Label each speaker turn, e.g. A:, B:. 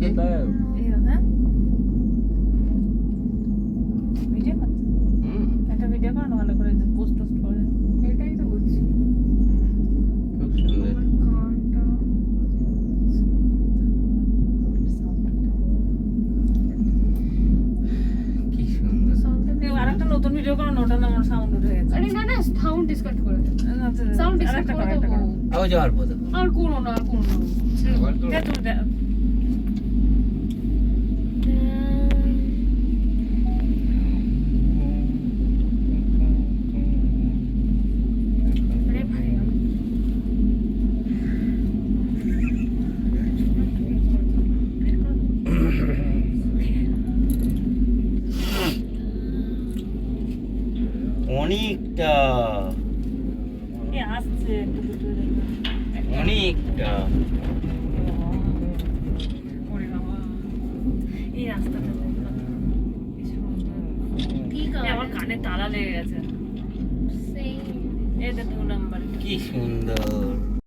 A: খেতে হয়।
B: হ্যাঁ ভিডিও করছে একটা ভিডিও করো না ভালো করে পোস্ট টোস্ট করে
C: এটাই তো বলছি
A: খুব সুন্দর।
C: আমার কানটা
A: কি সুন্দর।
B: আরেকটা নতুন ভিডিও করো না ওটা না আমার সাউন্ড উঠে গেছে
C: আরে না না সাউন্ড ডিসকানেক্ট করে দে সাউন্ড ডিসকানেক্ট করে
B: আরেকটা
C: দেবো
A: আবার যাওয়ার পথে
C: আর কোনো না
A: আবার তো
B: দে তুমি দে
C: আরে ভাই
A: অনেকটা
B: এ আসছে একটু দুটো
A: অনেকটা
B: ওরে বাবা এই রাস্তাটা দেখো কি সুন্দর
C: ঠিক আছে
B: আমার কানে তালা লেগে গেছে
C: সেই
B: এটা 2 নাম্বার
A: কি সুন্দর।